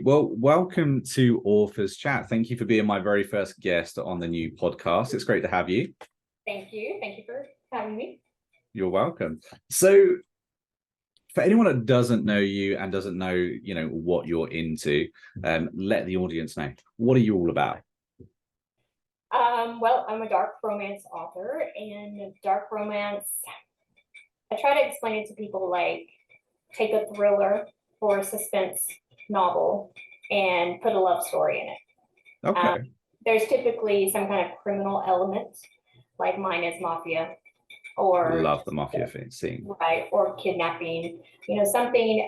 Great. Well, welcome to Authors Chat. Thank you for being my very first guest on the new podcast. It's great to have you. Thank you. Thank you for having me. You're welcome. So, for anyone that doesn't know you and doesn't know, what you're into, let the audience know. What are you all about? Well, I'm a dark romance author, and dark romance, I try to explain it to people like take a thriller or a suspense novel and put a love story in it. Okay. There's typically some kind of criminal element, like mine is mafia, or Love the mafia scene. right, or kidnapping. Something.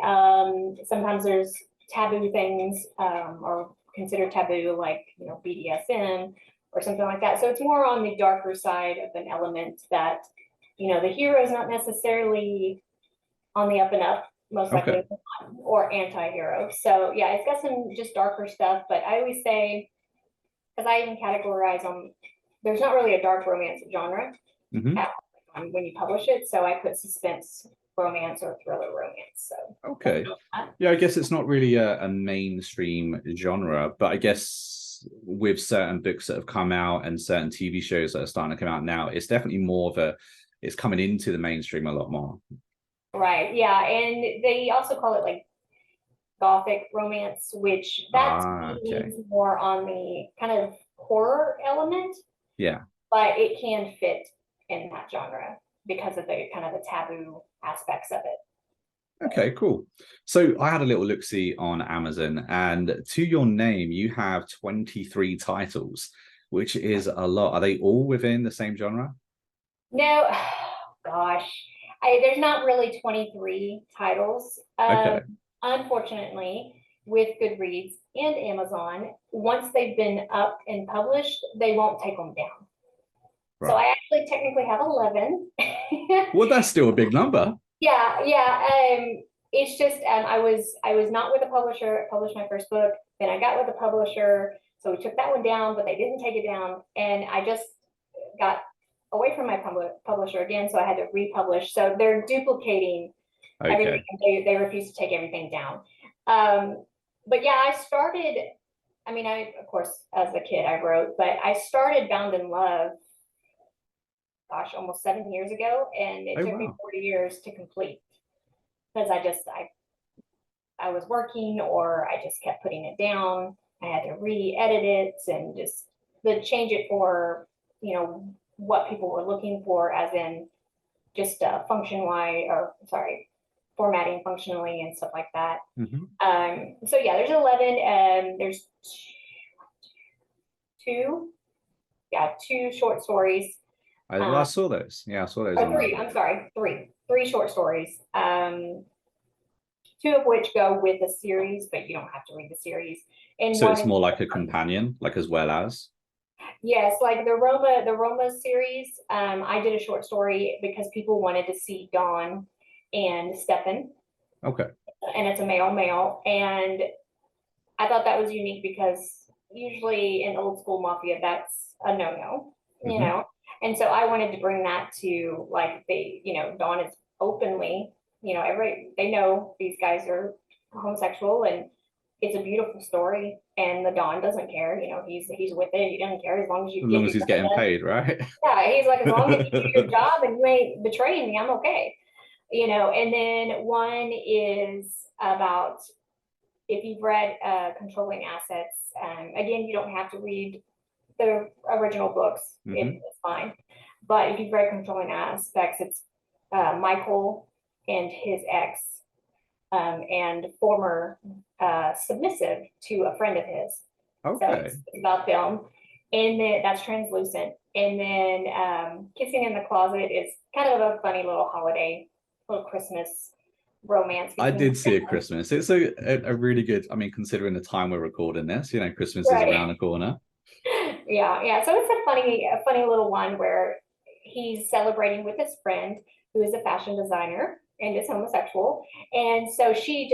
Sometimes there's taboo things, or considered taboo, like BDSM or something like that. So it's more on the darker side of an element that the hero is not necessarily on the up and up, most likely, Okay. or anti-hero. So yeah, it's got some just darker stuff. But I always say, because I even categorize them, there's not really a dark romance genre when you publish it. So I put suspense romance or thriller romance. So Okay. Yeah, I guess it's not really a mainstream genre, but I guess with certain books that have come out and certain TV shows that are starting to come out now, it's definitely more of it's coming into the mainstream a lot more. Right. Yeah. And they also call it like gothic romance, which that means more on the kind of horror element. Yeah. But it can fit in that genre because of the kind of the taboo aspects of it. Okay, cool. So I had a little look-see on Amazon, and to your name, you have 23 titles, which is a lot. Are they all within the same genre? No, gosh, there's not really 23 titles. Okay. Unfortunately, with Goodreads and Amazon, once they've been up and published, they won't take them down. Right. So I actually technically have 11. Well, that's still a big number. Yeah. It's just I was not with a publisher. I published my first book, then I got with a publisher, so we took that one down, but they didn't take it down, and I just got away from my publisher again, so I had to republish. So they're duplicating everything. They refuse to take everything down. But yeah, I started. I mean, of course, as a kid, I wrote, but I started Bound in Love. Gosh, almost 7 years ago, and it took me 40 years to complete because I was working, or I just kept putting it down. I had to re-edit it and just change it for what people were looking for, as in just formatting functionally and stuff like that. So yeah, there's 11, and there's two short stories. I saw those. Yeah, I saw those. Three. I'm sorry, three short stories. Two of which go with the series, but you don't have to read the series. And so it's more like a companion, like as well as. Yes, like the Roma series. I did a short story because people wanted to see Dawn and Stefan. Okay. And it's a male, and I thought that was unique because usually in old school mafia, that's a no-no, you know. And so I wanted to bring that to like Dawn is openly, they know these guys are homosexual, and it's a beautiful story. And the Dawn doesn't care, he's with it. He doesn't care as long as he's getting paid, right? Yeah, he's like, as long as you do your job and you ain't betraying me, I'm okay. And then one is about, if you've read Controlling Assets, again, you don't have to read the original books. It's fine. But if you've read Controlling Aspects, it's Michael and his ex, and former submissive to a friend of his. Okay. So it's about them. And then that's Translucent. And then Kissing in the Closet is kind of a funny little holiday, little Christmas romance. I did see a Christmas. It's a really good, considering the time we're recording this, Christmas is around the corner. Yeah. So it's a funny little one where he's celebrating with his friend who is a fashion designer and is homosexual. And so she's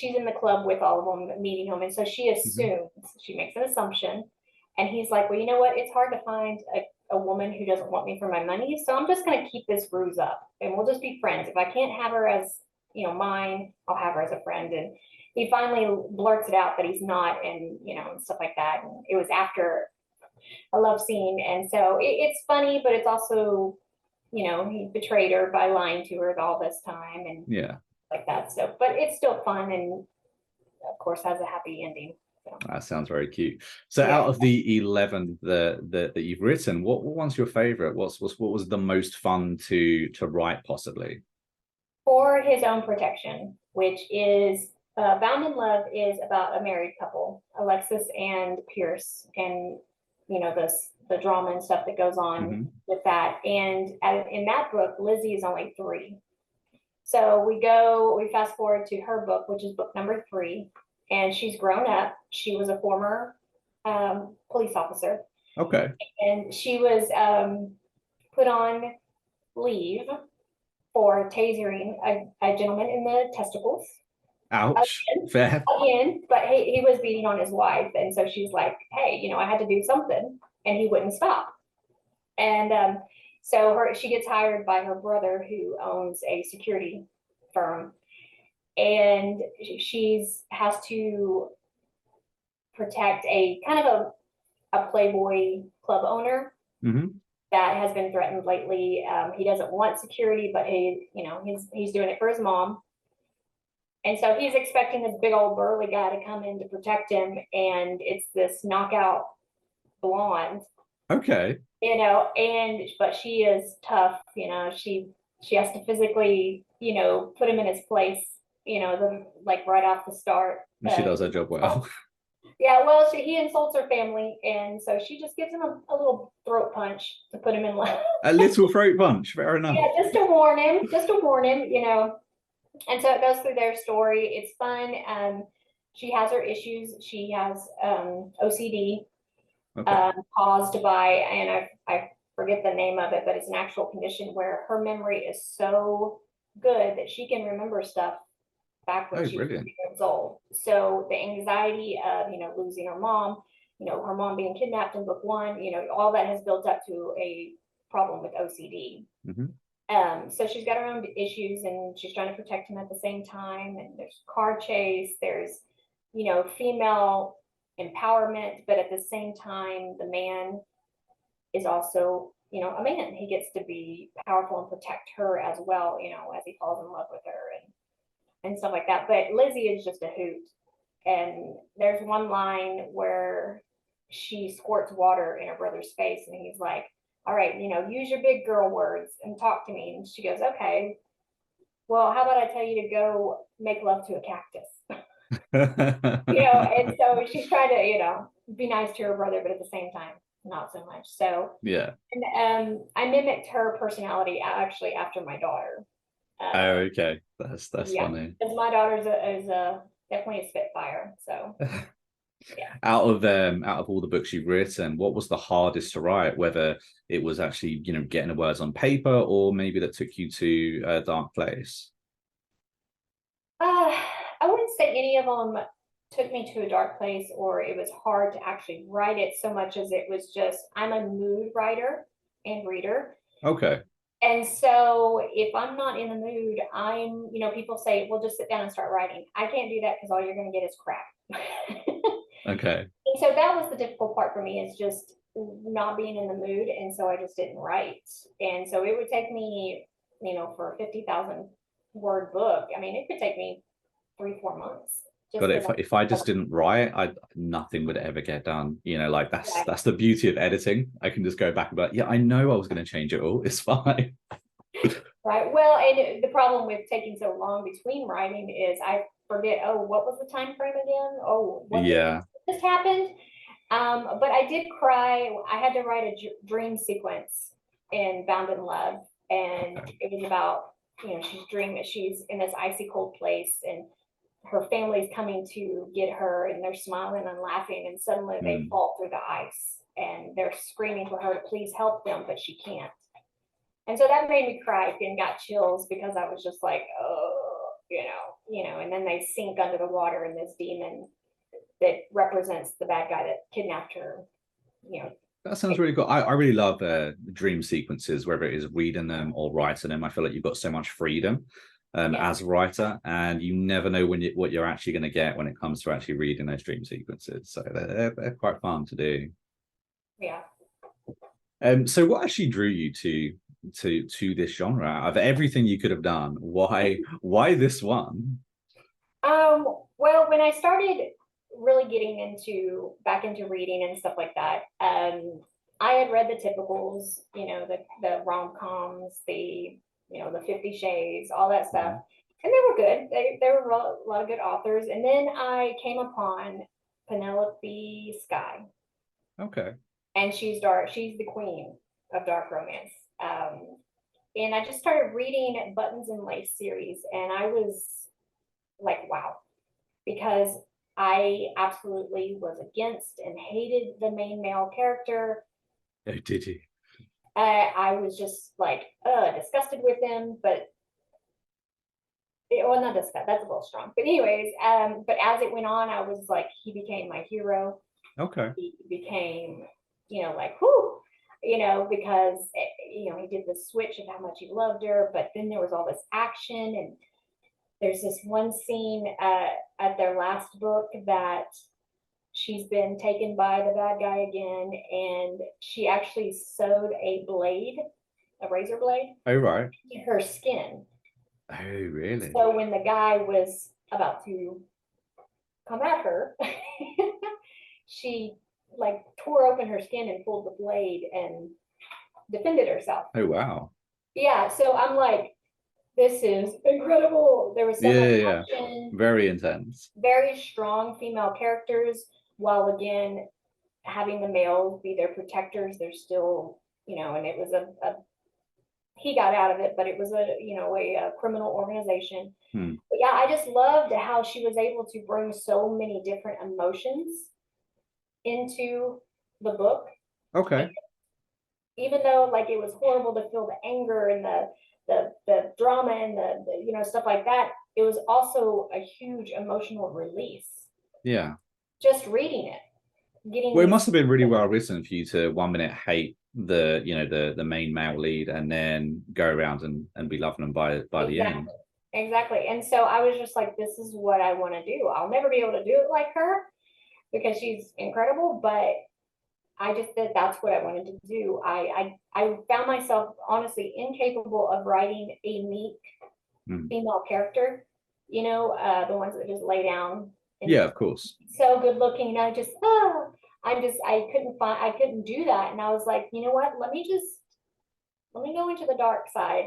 in the club with all of them, meeting him. And so she assumes, she makes an assumption. And he's like, well, you know what? It's hard to find a woman who doesn't want me for my money. So I'm just going to keep this ruse up and we'll just be friends. If I can't have her as mine. I'll have her as a friend. And he finally blurts it out that he's not, and and stuff like that. And it was after a love scene, and so it's funny, but it's also, he betrayed her by lying to her all this time and Yeah. like that. So, but it's still fun, and of course has a happy ending. So. That sounds very cute. So Yeah. out of the 11 that you've written, what one's your favorite? What was the most fun to write possibly? For his own protection, which is Bound in Love, is about a married couple, Alexis and Pierce, and the drama and stuff that goes on with that. And in that book, Lizzie is only 3. So we fast forward to her book, which is book number 3, and she's grown up. She was a former police officer. Okay. And she was put on leave for tasering a gentleman in the testicles. Ouch. Fair. Again, but he was beating on his wife. And so she's like, hey, I had to do something. And he wouldn't stop. And so she gets hired by her brother, who owns a security firm. And has to protect a kind of a Playboy club owner that has been threatened lately. He doesn't want security, but he's doing it for his mom. And so he's expecting this big old burly guy to come in to protect him, and it's this knockout blonde. Okay. But she is tough. She has to physically, put him in his place. Like right off the start. She does her job well. Yeah, well, he insults her family, and so she just gives him a little throat punch to put him in line. A little throat punch, fair enough. Yeah, just to warn him, And so it goes through their story. It's fun. She has her issues. She has OCD, caused by, and I forget the name of it, but it's an actual condition where her memory is so good that she can remember stuff back when she was 3 years old. So the anxiety of, losing her mom, her mom being kidnapped in book 1, all that has built up to a problem with OCD. So she's got her own issues, and she's trying to protect him at the same time. And there's car chase, there's, female empowerment, but at the same time, the man is also, a man. He gets to be powerful and protect her as well, as he falls in love with her and stuff like that. But Lizzie is just a hoot. And there's one line where she squirts water in her brother's face, and he's like, all right, use your big girl words and talk to me. And she goes, okay, well, how about I tell you to go make love to a cactus? And so she's trying to, be nice to her brother, but at the same time, not so much. So, yeah. And I mimicked her personality actually after my daughter. Okay. That's funny. Because my daughter's definitely a spitfire. So yeah. Out of all the books you've written, what was the hardest to write? Whether it was actually, getting the words on paper, or maybe that took you to a dark place? I wouldn't say any of them took me to a dark place, or it was hard to actually write it so much as it was just, I'm a mood writer and reader. Okay. And so if I'm not in the mood, people say, well, just sit down and start writing. I can't do that because all you're going to get is crap. Okay. And so that was the difficult part for me, is just not being in the mood. And so I just didn't write. And so it would take me, for a 50,000 word book, it could take me 3-4 months. But if I just didn't write, nothing would ever get done. That's the beauty of editing. I can just go back and be like, yeah, I know I was going to change it all. It's fine. Right. Well, and the problem with taking so long between writing is I forget, what was the time frame again? What just happened? But I did cry. I had to write a dream sequence in Bound in Love, and it was about, she's dreaming, she's in this icy cold place, and her family's coming to get her, and they're smiling and laughing, and suddenly they fall through the ice, and they're screaming for her to please help them, but she can't. And so that made me cry and got chills, because I was just like, and then they sink under the water, and this demon that represents the bad guy that kidnapped her, That sounds really cool. I really love dream sequences, whether it is reading them or writing them. I feel like you've got so much freedom. Yeah. as a writer, and you never know what you're actually going to get when it comes to actually reading those dream sequences. So they're quite fun to do. Yeah. So what actually drew you to this genre? Of everything you could have done, why this one? Well, when I started really getting back into reading and stuff like that, I had read the typicals, the rom-coms, the 50 Shades, all that stuff. Mhm. And they were good. They were a lot of good authors. And then I came upon Penelope Sky, Okay. and she's dark. She's the queen of dark romance. And I just started reading Buttons and Lace series, and I was like, wow, because I absolutely was against and hated the main male character. Oh, did you? I was just like, disgusted with him, but well, not disgusted, that's a little strong. But anyways, but as it went on, I was like, he became my hero. Okay. He became, like, whoo, because, he did the switch of how much he loved her, but then there was all this action, and there's this one scene at their last book that she's been taken by the bad guy again, and she actually sewed a razor blade, Oh, right. in her skin. Oh, really? So when the guy was about to come at her, she like tore open her skin and pulled the blade and defended herself. Oh, wow. Yeah, so I'm like, this is incredible. There was so Yeah, much yeah. action, Very intense. very strong female characters, while again having the males be their protectors. There's still, and it was he got out of it, but it was a criminal organization. Hmm. But yeah, I just loved how she was able to bring so many different emotions into the book. Okay. Even though like it was horrible to feel the anger and the drama and the stuff like that, it was also a huge emotional release Yeah. just reading it, getting Well, it these. must have been really well written for you to 1 minute hate the main male lead and then go around and be loving them by the end. Exactly. Exactly. And so I was just like, this is what I want to do. I'll never be able to do it like her because she's incredible, but I just said that's what I wanted to do. I found myself honestly incapable of writing a meek Mm. female character, the ones that just lay down and Yeah, just of course. so good looking. And I couldn't do that. And I was like, you know what? Let me go into the dark side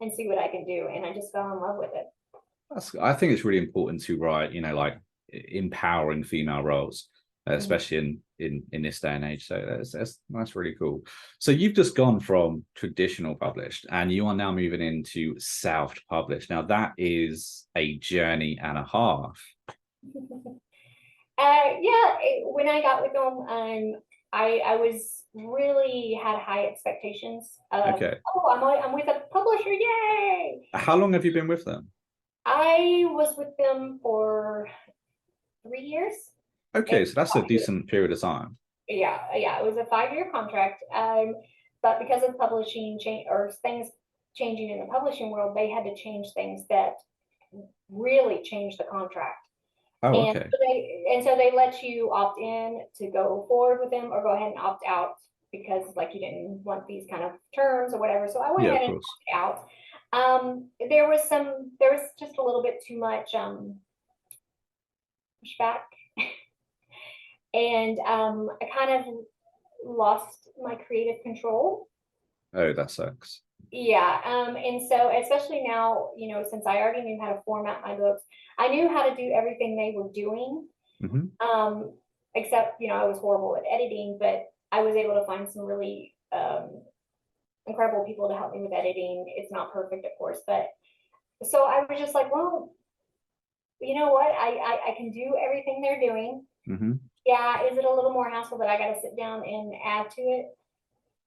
and see what I can do. And I just fell in love with it. I think it's really important to write, like empowering female roles, Mhm. especially in this day and age. So that's really cool. So you've just gone from traditional published, and you are now moving into self-published. Now that is a journey and a half. Yeah, when I got with them, I was really had high expectations of, Okay. oh, I'm with a publisher, yay! How long have you been with them? I was with them for 3 years. Okay, so that's a decent period of time. Yeah, it was a 5-year contract. But because of publishing change or things changing in the publishing world, they had to change things that really changed the contract. Oh, And okay. so they let you opt in to go forward with them or go ahead and opt out because like you didn't want these kind of terms or whatever. So I went Yeah, of ahead and course. opted out. There was just a little bit too much pushback, and I kind of lost my creative control. Oh, that sucks. Yeah, and so especially now, since I already knew how to format my books, I knew how to do everything they were doing. Hmm. Except, I was horrible at editing, but I was able to find some really incredible people to help me with editing. It's not perfect, of course, but so I was just like, well, you know what? I can do everything they're doing. Hmm. Yeah, is it a little more hassle that I got to sit down and add to it?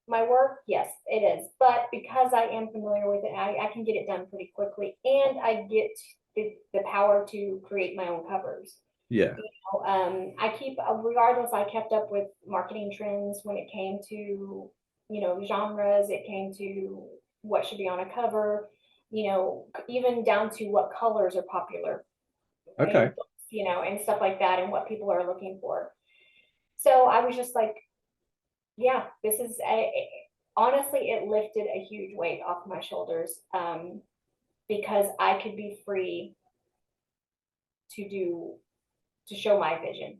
My work, yes, it is. But because I am familiar with it, I can get it done pretty quickly, and I get the power to create my own covers. Yeah. Regardless, I kept up with marketing trends when it came to, genres, it came to what should be on a cover. even down to what colors are popular, Okay. and stuff like that, and what people are looking for. So I was just like, yeah, honestly, it lifted a huge weight off my shoulders, because I could be free to show my vision.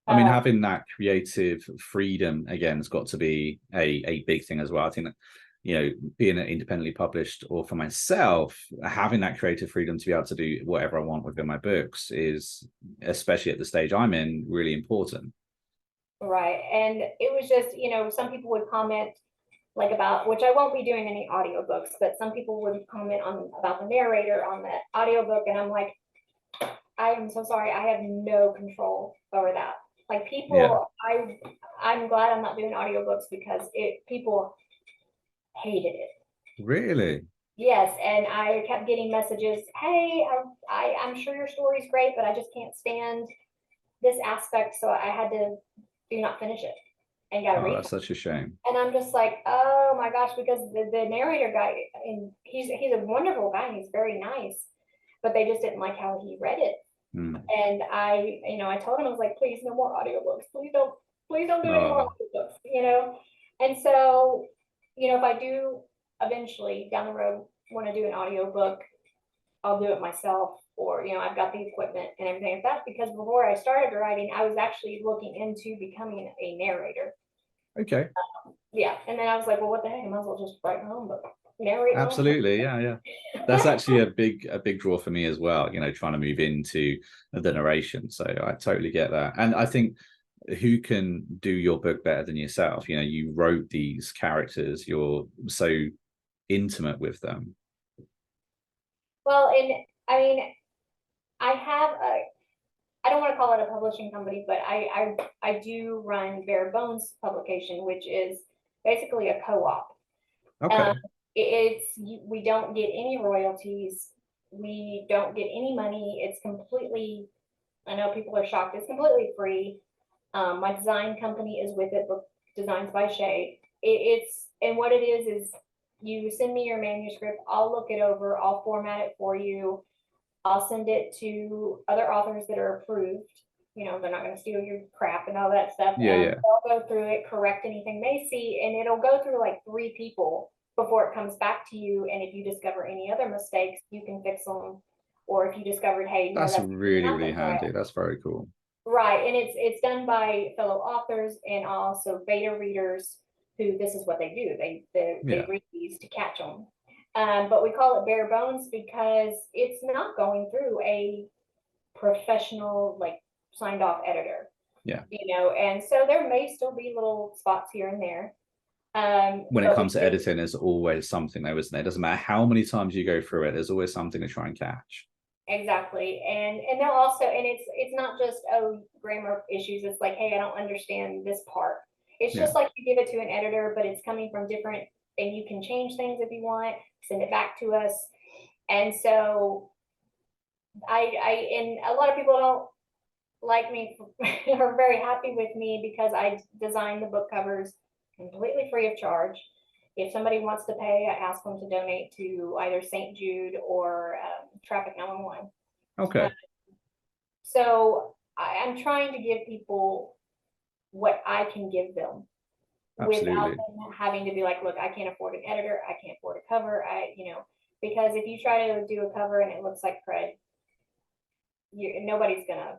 I mean, having that creative freedom again has got to be a big thing as well. I think that, being independently published, or for myself, having that creative freedom to be able to do whatever I want within my books is, especially at the stage I'm in, really important. Right. And it was just, some people would comment like about, which I won't be doing any audiobooks, but some people would comment on about the narrator on the audiobook. And I'm like, I am so sorry. I have no control over that. Like Yeah. people, I'm glad I'm not doing audiobooks because people hated it. Really? Yes, and I kept getting messages, hey, I'm sure your story's great, but I just can't stand this aspect, so I had to do not finish it and got a Oh, that's refund. such a shame. And I'm just like, oh my gosh, because the narrator guy, and he's a wonderful guy and he's very nice, but they just didn't like how he read it. Hmm. And I told him, I was like, please, no more audiobooks. Please don't do any more Oh, audiobooks. And so, if I do eventually down the road want to do an audiobook, I'll do it myself, or, I've got the equipment and everything like that, because before I started writing, I was actually looking into becoming a narrator. okay. Yeah. And then I was like, well, what the heck? I might as well just write my own book, narrate my own book. Absolutely. Yeah, yeah. That's actually a big draw for me as well, trying to move into the narration. So I totally get that. And I think, who can do your book better than yourself? You wrote these characters, you're so intimate with them. Well, and I mean, I have I don't want to call it a publishing company, but I do run Bare Bones Publication, which is basically a co-op. Um, Okay. we don't get any royalties. We don't get any money. It's completely, I know people are shocked. It's completely free. My design company is with it, Book Designs by Shae. And what it is you send me your manuscript. I'll look it over. I'll format it for you. I'll send it to other authors that are approved. They're not going to steal your crap and all that stuff. Yeah, yeah. They'll go through it, correct anything they see, and it'll go through like 3 people before it comes back to you. And if you discover any other mistakes, you can fix them. Or if you discovered, hey, no, That's that's really, not really right. handy. That's very cool. Right, and it's done by fellow authors and also beta readers who this is what they do. They Yeah. read these to catch them. But we call it bare bones because it's not going through a professional, like, signed off editor. Yeah. And so there may still be little spots here and there. When it But comes to editing, there's always something though, isn't there? It doesn't matter how many times you go through it, there's always something to try and catch. exactly, and they'll also, and it's not just, oh, grammar issues. It's like, hey, I don't understand this part. It's Yeah. just like you give it to an editor, but it's coming from different, and you can change things if you want, send it back to us. And so and a lot of people don't like me are very happy with me because I design the book covers completely free of charge. If somebody wants to pay, I ask them to donate to either St. Jude or Traffic 911. Okay. So I'm trying to give people what I can give them without Absolutely. them having to be like, look, I can't afford an editor, I can't afford a cover, because if you try to do a cover and it looks like crud, nobody's gonna.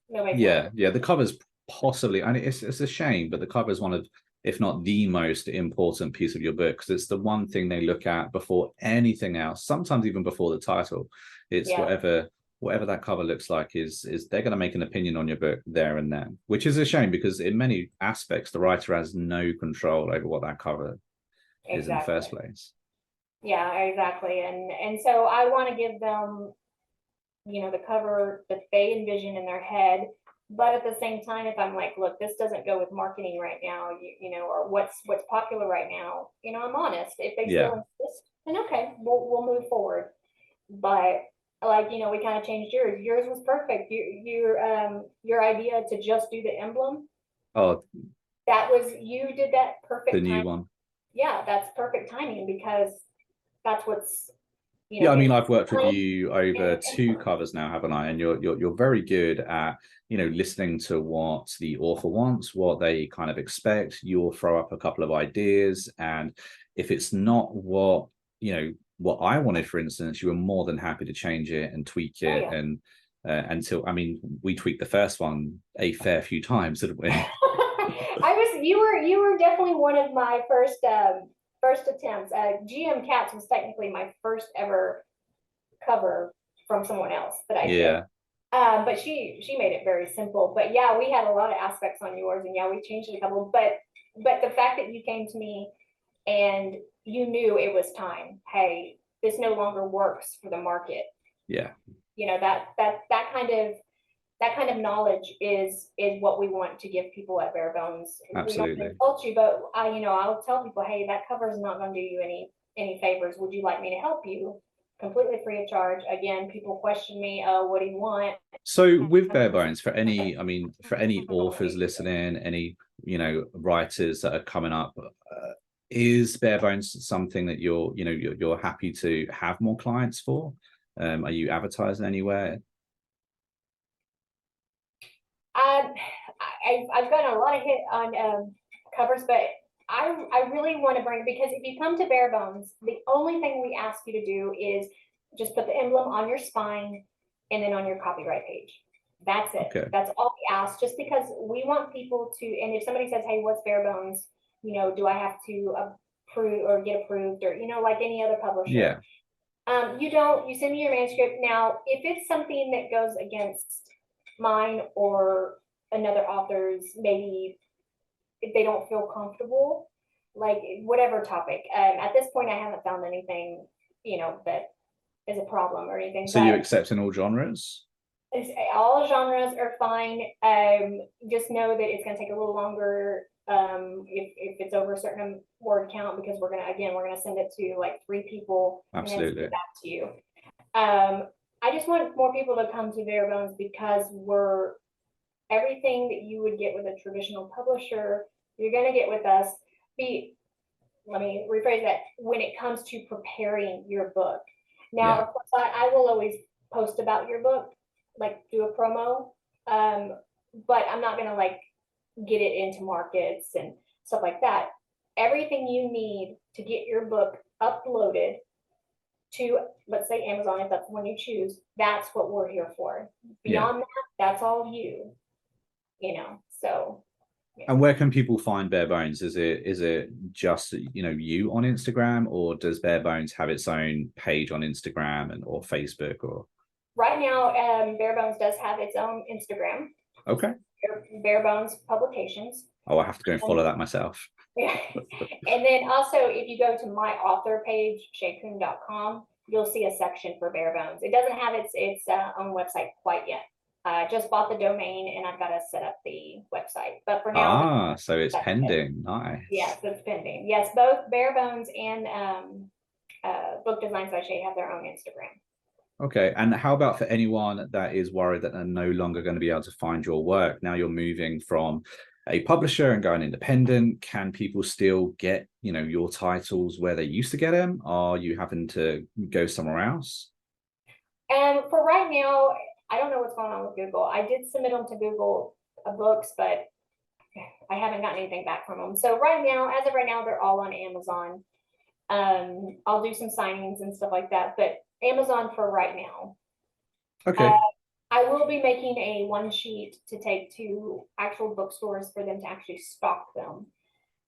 Yeah, yeah. The cover's possibly, and it's a shame, but the cover is one of, if not the most important piece of your book, because it's the one thing they look at before anything else. Sometimes even before the title. It's Yeah, whatever that cover looks like is they're going to make an opinion on your book there and then, which is a shame because in many aspects the writer has no control over what that cover is in the exactly. first place. Yeah, exactly. And so I want to give them, the cover that they envision in their head. But at the same time, if I'm like, look, this doesn't go with marketing right now, or what's popular right now, I'm honest. If they still Yeah, insist, then okay, we'll move forward. But like, we kind of changed yours. Yours was perfect. Your idea to just do the emblem, oh, you did that the perfect new time. one. Yeah, that's perfect timing because that's what's Yeah, I mean, Get I've worked with money you over and two covers now, haven't I? And you're very good at, listening to what the author wants, what they kind of expect. You'll throw up a couple of ideas, and if it's not what I wanted, for instance, you were more than happy to change it and tweak oh it, yeah. and until, I mean, we tweaked the first one a fair few times, didn't we? You were definitely one of my first attempts. GM Cats was technically my first ever cover from someone else that I did. Yeah, But she made it very simple. But yeah, we had a lot of aspects on yours, and yeah, we changed it a couple. But the fact that you came to me and you knew it was time. Hey, this no longer works for the market. yeah, That kind of knowledge is what we want to give people at Bare Bones. We don't absolutely. insult you, but I'll tell people, hey, that cover is not going to do you any favors. Would you like me to help you? Completely free of charge. Again, people question me, oh, what do you want? So with bare bones, for any, I mean, for any authors listening, any, writers that are coming up, is bare bones something that you're happy to have more clients for? Are you advertising anywhere? Um, I've gotten a lot of hit on covers, but I really want to bring, because if you come to Bare Bones, the only thing we ask you to do is just put the emblem on your spine and then on your copyright page. That's it. Okay. That's all we ask, just because we want people to, and if somebody says, hey, what's Bare Bones? Do I have to approve or get approved, or, like any other publisher? Yeah. You send me your manuscript. Now, if it's something that goes against mine or another author's, maybe if they don't feel comfortable, like whatever topic. At this point, I haven't found anything, that is a problem or anything. So you But accept in all genres? all genres are fine. Just know that it's going to take a little longer if it's over a certain word count, because we're gonna send it to like 3 people and then send Absolutely. it back to you. I just want more people to come to Bare Bones, because we're everything that you would get with a traditional publisher, you're going to get with us. Let me rephrase that. When it comes to preparing your book, now, Yeah. of course, I will always post about your book, like do a promo, but I'm not going to like get it into markets and stuff like that. Everything you need to get your book uploaded to, let's say, Amazon, if that's the one you choose, that's what we're here for. Yeah. Beyond that, that's all you. So yeah. And where can people find Bare Bones? Is it just you on Instagram, or does Bare Bones have its own page on Instagram or Facebook or? Right now, Bare Bones does have its own Instagram. Okay. Bare Bones Publications. Oh, I have to go and follow that myself. Yeah. And then also, if you go to my author page, shaecoon.com, you'll see a section for Bare Bones. It doesn't have its own website quite yet. I just bought the domain and I've got to set up the website. But for now, So it's pending. Nice. yes, it's pending. Yes, both Bare Bones and Book Designs by Shae have their own Instagram. Okay. And how about for anyone that is worried that they're no longer going to be able to find your work? Now you're moving from a publisher and going independent. Can people still get, your titles where they used to get them? Are you having to go somewhere else? For right now, I don't know what's going on with Google. I did submit them to Google Books, but I haven't gotten anything back from them. So right now, as of right now, they're all on Amazon. I'll do some signings and stuff like that, but Amazon for right now. Okay. I will be making a one sheet to take to actual bookstores for them to actually stock them.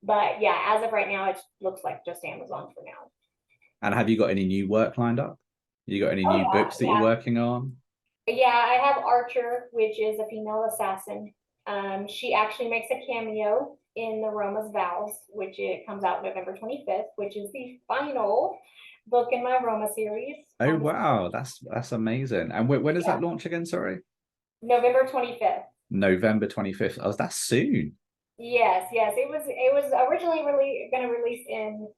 But yeah, as of right now, it looks like just Amazon for now. And have you got any new work lined up? You got any new books that you're working on? Yeah, I have Archer, which is a female assassin. She actually makes a cameo in the Roma's Vows, which it comes out November 25th, which is the final book in my Roma series. Oh wow, that's amazing. And when does that launch again? Sorry, November 25th. November 25th. Oh, that's soon. Yes. It was originally going to release in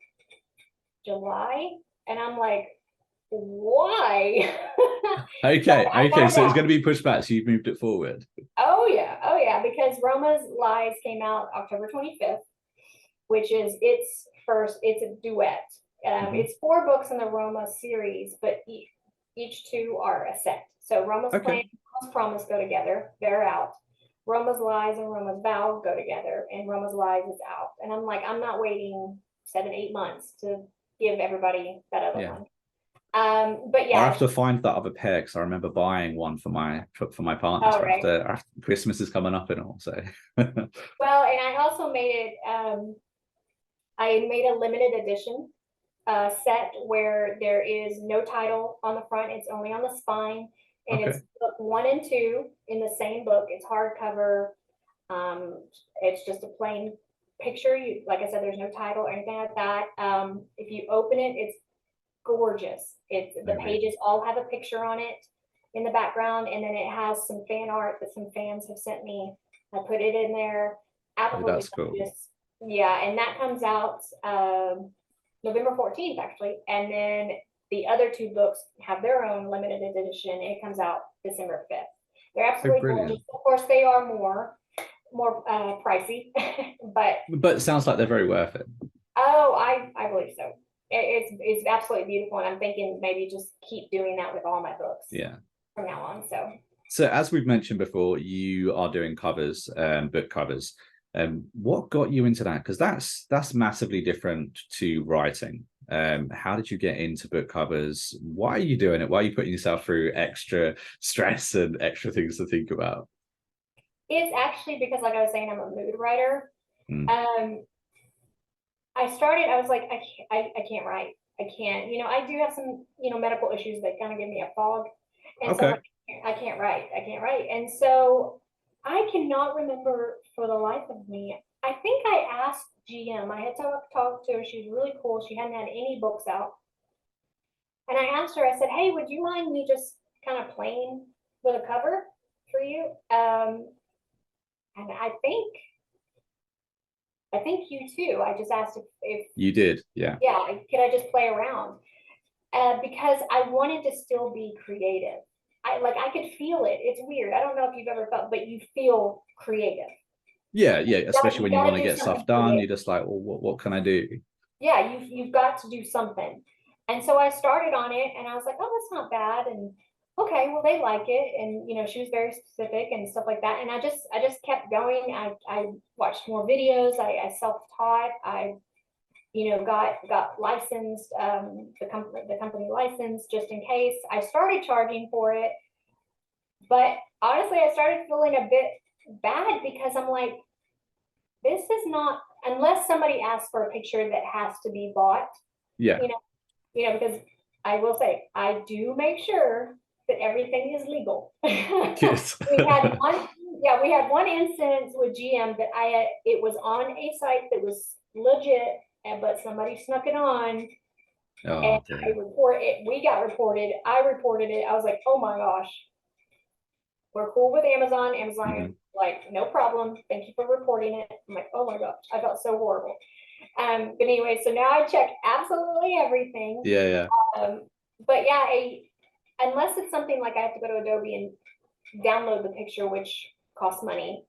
July, and I'm like, why? Okay. So it's going to be pushed back. So you've moved it forward. Oh yeah, because Roma's Lies came out October 25th, which is it's a duet. It's 4 books in the Roma series, but each 2 are a set. So Roma's Okay. Plan, Roma's Promise go together. They're out. Roma's Lies and Roma's Vow go together, and Roma's Lies is out. And I'm like, I'm not waiting 7, 8 months to give everybody that other one. But yeah, I'll have to find that other pair because I remember buying one for my partners after Christmas is coming up and all. So well, and I also made it. I made a limited edition set where there is no title on the front; it's only on the spine, and it's book 1 and 2 in the same book. It's hardcover. It's just a plain picture. Like I said, there's no title or anything like that. If you open it, it's gorgeous. The pages all have a picture on it in the background, and then it has some fan art that some fans have sent me. I put it in there. Absolutely, that's cool. Yeah, and that comes out November 14th actually, and then the other 2 books have their own limited edition. It comes out December 5th. They're absolutely gorgeous. Of course, they are more pricey, but it sounds like they're very worth it. Oh, I believe so. It's absolutely beautiful, and I'm thinking maybe just keep doing that with all my books. Yeah. From now on, so as we've mentioned before, you are doing covers, book covers. What got you into that? Because that's massively different to writing. How did you get into book covers? Why are you doing it? Why are you putting yourself through extra stress and extra things to think about? It's actually because, like I was saying, I'm a mood writer. I was like, I can't write. I can't, I do have some, medical issues that kind of give me a fog. And so I can't write. And so I cannot remember for the life of me. I think I asked GM, I had talked to her. She was really cool. She hadn't had any books out. And I asked her, I said, hey, would you mind me just kind of playing with a cover for you? And I think you too. I just asked if you did, yeah. Yeah, could I just play around? Because I wanted to still be creative. I could feel it. It's weird. I don't know if you've ever felt, but you feel creative. Yeah, especially when you want to get stuff done. You're just like, well, what can I do? Yeah, you've got to do something. And so I started on it, and I was like, oh, that's not bad. And okay, well, they like it. And she was very specific and stuff like that. And I just kept going. I watched more videos. I self-taught. I got licensed, the company license just in case. I started charging for it, but honestly, I started feeling a bit bad because I'm like, this is not, unless somebody asks for a picture that has to be bought. Yeah. Because I will say, I do make sure that everything is legal. Yes. we had one instance with GM that it was on a site that was legit, but somebody snuck it on. And we got reported. I reported it. I was like, oh my gosh. We're cool with Amazon. Amazon, like, no problem. Thank you for reporting it. I'm like, oh my gosh, I felt so horrible. But anyway, so now I check absolutely everything. Yeah. But yeah, unless it's something like I have to go to Adobe and download the picture, which costs money,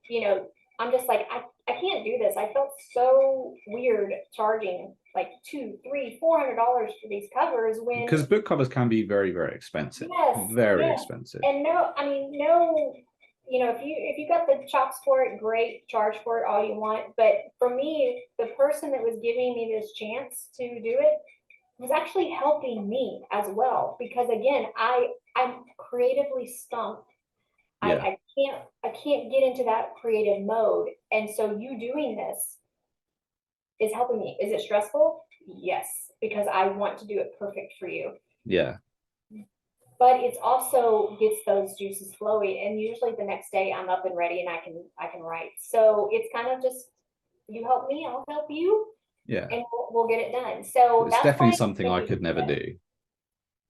I'm just like, I can't do this. I felt so weird charging like $200, $300, $400 for these covers because book covers can be very, very expensive. Very expensive. And if you got the chops for it, great, charge for it all you want. But for me, the person that was giving me this chance to do it was actually helping me as well, because again, I'm creatively stumped. I can't get into that creative mode. And so you doing this is helping me. Is it stressful? Yes, because I want to do it perfect for you. Yeah. But it's also gets those juices flowing, and usually the next day I'm up and ready and I can write. So it's kind of just, you help me, I'll help you. Yeah. And we'll get it done. So it's definitely something I could never do.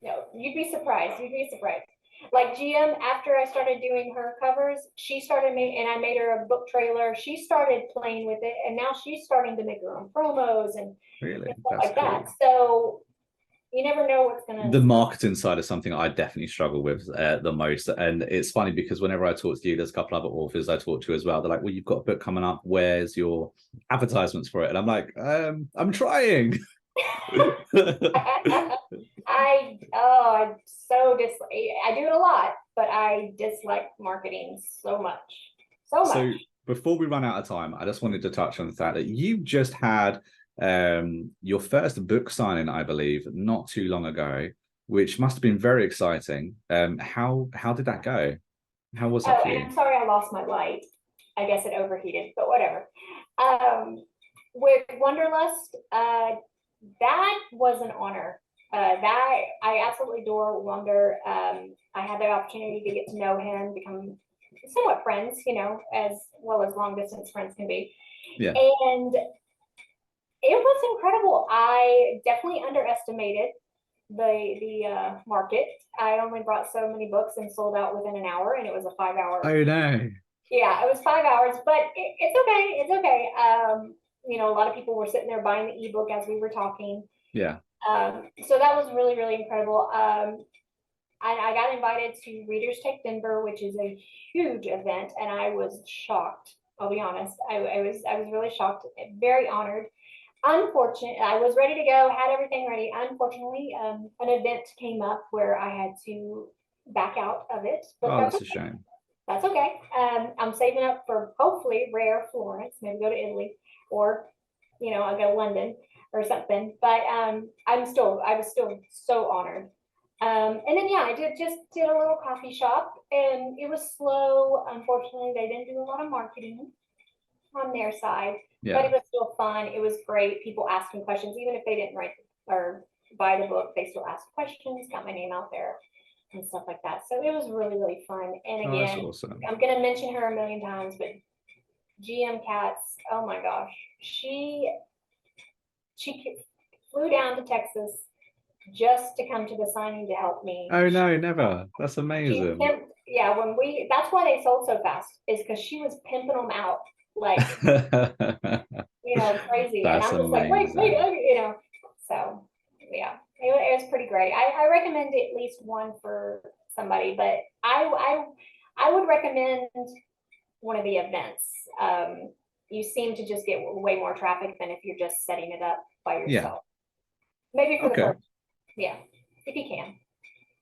No, you'd be surprised. Like GM, after I started doing her covers, she started and I made her a book trailer. She started playing with it, and now she's starting to make her own promos and stuff like that. So you never know what's gonna. The marketing side is something I definitely struggle with the most, and it's funny because whenever I talk to you, there's a couple other authors I talk to as well. They're like, "Well, you've got a book coming up. Where's your advertisements for it?" And I'm like, "I'm trying." I so dislike, I do it a lot, but I dislike marketing so much, so much. So before we run out of time, I just wanted to touch on the fact that you just had your first book signing, I believe, not too long ago, which must have been very exciting. How did that go? How was it Oh, for and you? I'm sorry I lost my light. I guess it overheated, but whatever. With Wonderlust, that was an honor. That I absolutely adore Wonder. I had the opportunity to get to know him, become somewhat friends, you know, as well as long distance friends can be. Yeah. And it was incredible. I definitely underestimated the market. I only brought so many books and sold out within an hour, and it was a 5 hour. Oh no. Yeah, it was 5 hours, but it's okay. It's okay. You know, a lot of people were sitting there buying the ebook as we were talking. Yeah. So that was really, really incredible. I got invited to Readers Take Denver, which is a huge event, and I was shocked. I'll be honest. I was really shocked, very honored. Unfortunately, I was ready to go, had everything ready. Unfortunately, an event came up where I had to back out of it, but Oh, that's that's a okay. shame. That's okay. I'm saving up for hopefully rare Florence, maybe go to Italy, or you know, I'll go to London or something. But I was still so honored. And then yeah, I did a little coffee shop, and it was slow. Unfortunately, they didn't do a lot of marketing on their side, but Yeah. it was still fun. It was great. People asking questions, even if they didn't write or buy the book, they still asked questions, got my name out there and stuff like that. So it was really, really fun. And Oh, that's again, awesome. I'm going to mention her a million times, but GM Katz, oh my gosh, she flew down to Texas just to come to the signing to help me. Oh no, never. That's She amazing. pimped, yeah, that's why they sold so fast, is because she was pimping them out like, you know, crazy. And That's I'm just like, wait, amazing. you know, so yeah, it was pretty great. I recommend at least one for somebody, but I would recommend one of the events. You seem to just get way more traffic than if you're just setting it up by Yeah. yourself. Maybe for the Okay. first, yeah, if you can.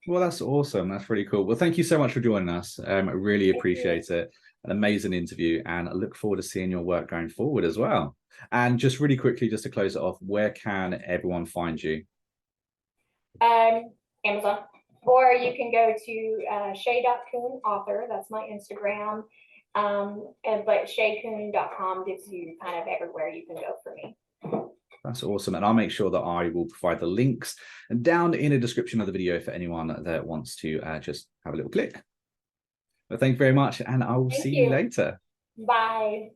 Well, that's awesome. That's really cool. Well, thank you so much for joining us. I really Thank you. appreciate it. An amazing interview, and I look forward to seeing your work going forward as well. And just really quickly, just to close it off, where can everyone find you? Amazon. Or you can go to Shae.Coon author. That's my Instagram. But ShaeCoon.com gives you kind of everywhere you can go for me. That's awesome. And I'll make sure that I will provide the links down in the description of the video for anyone that wants to just have a little click. But thank you very much, and I will Thank see you you. later. Bye.